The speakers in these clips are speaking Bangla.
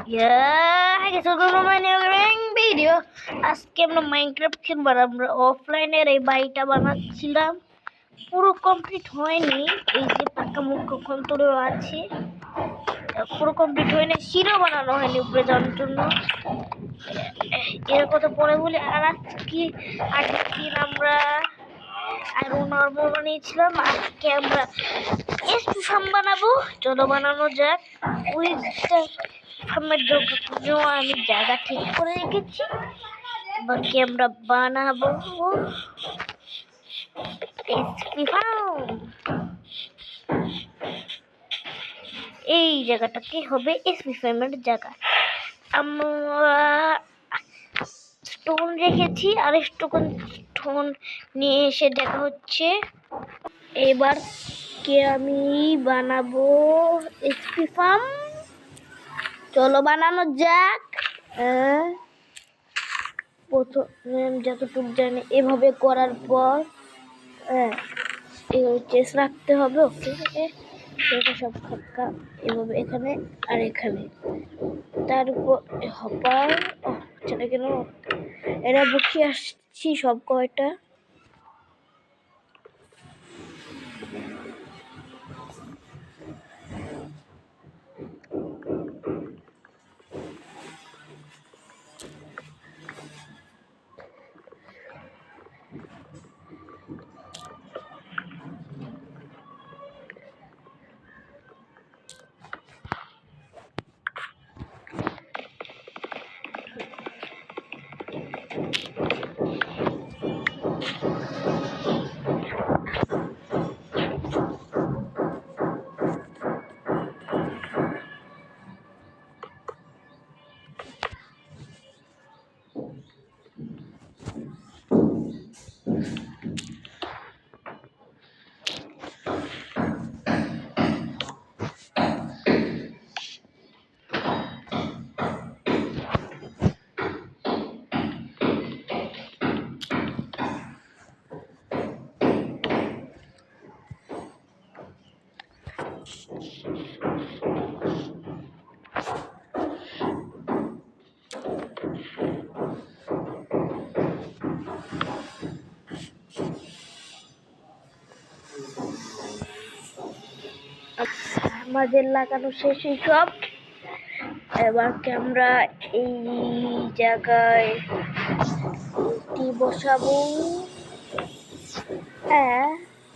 Ya, guys, welcome to my new video. আজকে আমরা মাইনক্রাফট খেলবো। আমরা অফলাইনের এই বাড়িটা বানাচ্ছিলাম, পুরো কমপ্লিট হয়নি। এই যে পাকা মুখ কন্ট্রোল আছে, পুরো কমপ্লিট হয়নি, সিঁড়িও বানানো হয়নি উপরে যাওয়ার জন্য। এর কথা পরে বলি। আর আজকে আগের দিন আমরা আরো নর্মাল বানিয়েছিলাম, আজকে আমরা এসপি ফার্ম বানাবো। চলো বানানো যাক। ওইটা ফার্মের জন্য আমি জায়গা ঠিক করে রেখেছি, বাকি আমরা বানাবো এসপি ফার্ম। এই জায়গাটাকে হবে এসপি ফার্মের জায়গা। আমরা স্টোন রেখেছি, আর স্টোন নিয়ে এসে দেখা হচ্ছে। এবার কে আমি বানাবো এসপি ফার্ম। চলো বানানো যাক। প্রথমে যতটুকু জানি এভাবে করার পর চেস রাখতে হবে। ওকে, সেটা সব ফাঁকা এভাবে এখানে আর এখানে। তার উপর হপার সেটা কেন এরা বসিয়ে আসছি সব কয়টা। আমাদের লাগানো শেষ সব। এবার আমরা এই জায়গায় বসাবো।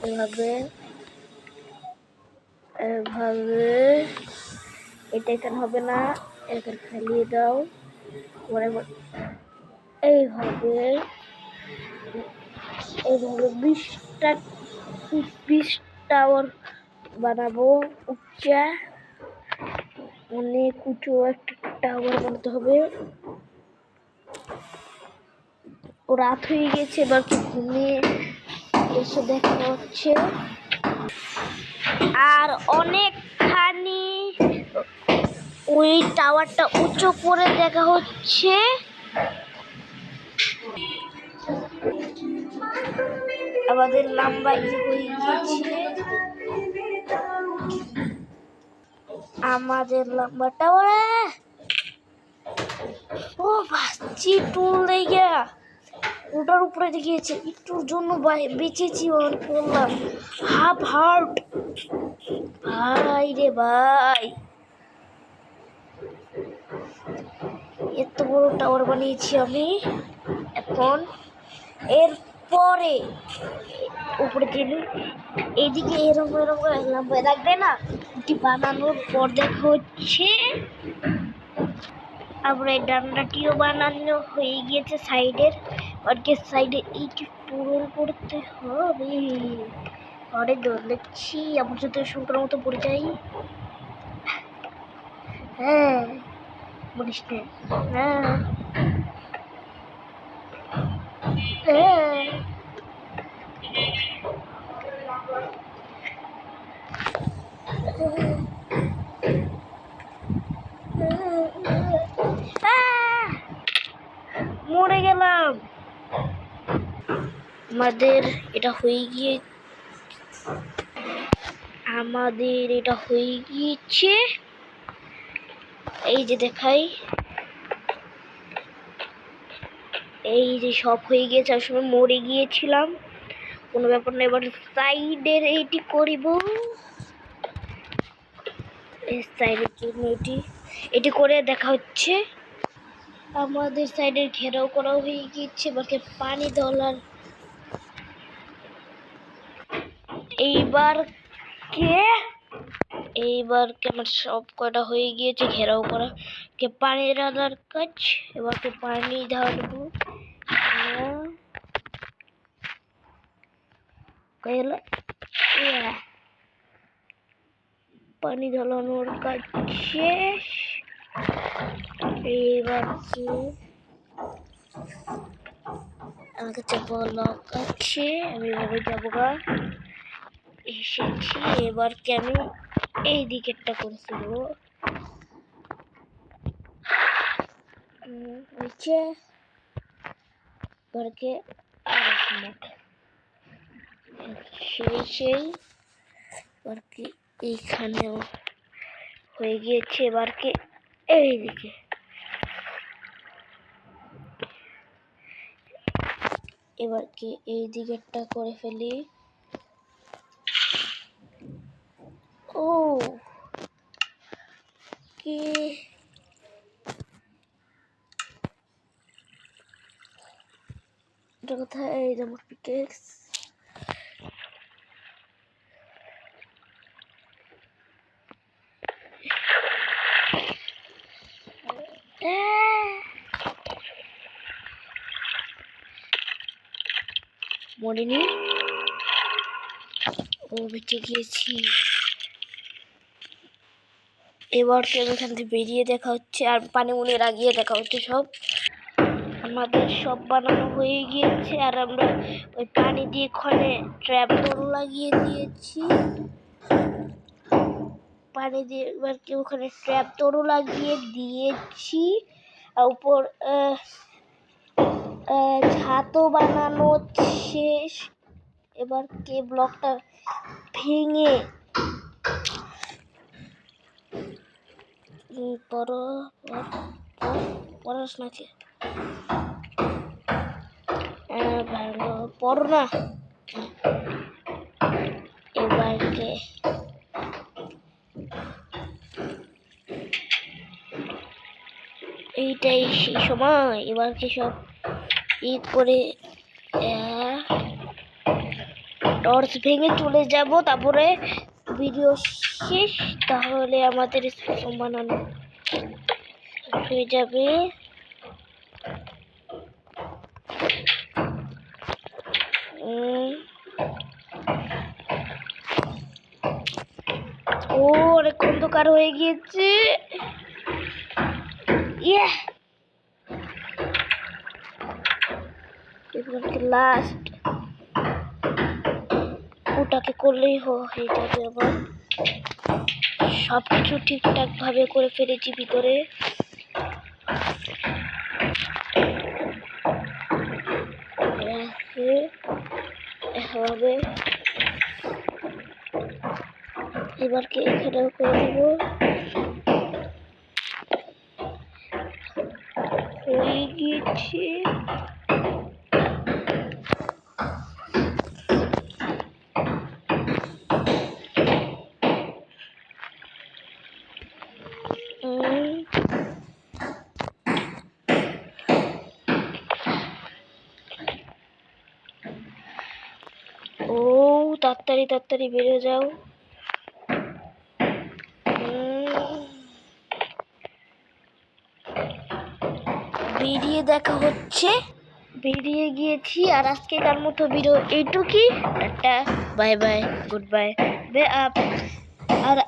এভাবে এভাবে এটা এখানে হবে না, এখানে ফেলিয়ে দাও। এইভাবে এইভাবে 20 টাওয়ার বানাবো। উচ্চা অনেক উঁচু একটা টাওয়ার বানাতে হবে। ও রাত হয়ে গেছে, এবার কি ঘুমিয়ে এসে দেখা হচ্ছে। আর অনেকখানি ওই টাওয়ারটা উঁচু করে দেখা হচ্ছে। আমাদের লম্বা হয়ে গিয়েছে, আমাদের লম্বা টাওয়ার। ও বাচ্চি টুল লেগে ওটার উপরে গিয়েছে, একটুর জন্য বেঁচেছি। বললাম হাফ হার্ট। ভাই রে ভাই, এত বড় টাওয়ার বানিয়েছি আমি। এখন এরপরে উপরে দিলে এইদিকে এরকম লম্বা রাখবে না। এটি বানানোর পর দেখা হচ্ছে। আমরা এই ডান্ডাটিও বানানো হয়ে গিয়েছে সাইডের। অর্কের সাইডে এইটি পূরণ করতে হবে। অনেক দৌড়াচ্ছি, আমার সাথে শঙ্করের মতো পড়ে যাই। হ্যাঁ বলিস না। মরে গেলাম। আমাদের এটা হয়ে গিয়েছে। এই যে দেখাই, এই যে সব হয়ে গিয়েছে। আসলে মরে গিয়েছিলাম, কোনো ব্যাপার না। এবার সাইডের এইটি করিব, এই সাইডের জন্য এটি করে দেখা হচ্ছে। আমাদের সাইডের ঘেরাও করা হয়ে গিয়েছে। এবারকে পানি ঢালার, এইবারকে আমার সব কটা হয়ে গিয়েছে ঘেরাও করা, কে পানি ঢালার কাজ। এবারকে পানি ঢালবো, পানি ঢালানোর কাজ শেষ। এইবার কি আমার কাছে ব্লক আছে, আমি এভাবে যাবো গা। এসেছি, এবারকে আমি এই দিকেরটা করেছিল নিচে, এবারকে আরেক মুখ সেই এবারকে এইখানেও হয়ে গিয়েছে। এবারকে এইদিকে, এবারকে এই দিকেরটা করে ফেলি। ও কি এটা কোথায়? এই যে আমার পিকেক্স, মরিনি, ও বেঁচে গিয়েছি। এবার আমি এখান থেকে বেরিয়ে দেখা হচ্ছে, আর পানি মুনি লাগিয়ে দেখা হচ্ছে। সব আমাদের সব বানানো হয়ে গিয়েছে, আর আমরা ওই পানি দিয়ে ওখানে ট্র্যাপ ডোর লাগিয়ে দিয়েছি। পানি দিয়ে এবার কি ওখানে ট্র্যাপ ডোরও লাগিয়ে দিয়েছি, আর উপর ছাতও বানানো শেষ। এবার কে ব্লকটা ভেঙে পড়াস নাকি ভালো পড়ো না। এবারকে এইটাই সেই সময়, এবারকে সব করে টর্চ ভেঙে চলে যাব, তারপরে ভিডিও শেষ। তাহলে আমাদের স্পেশাল বানানো হয়ে যাবে। ও অনেক অন্ধকার হয়ে গিয়েছে। লাস্ট ওটাকে করলেই হয়ে যাবে। আবার সবকিছু ঠিকঠাক ভাবে করে ফেলেছি ভিতরে। এভাবে এবারকে এখানেও করে দেবো, হয়ে গিয়েছে। ও তাড়াতাড়ি তাড়াতাড়ি বেরিয়ে যাও। বেরিয়ে দেখা হচ্ছে, বেরিয়ে গিয়েছি। আর আজকে তার মতো ভিডিও এইটুকুই। Tata, bye bye, good bye. আর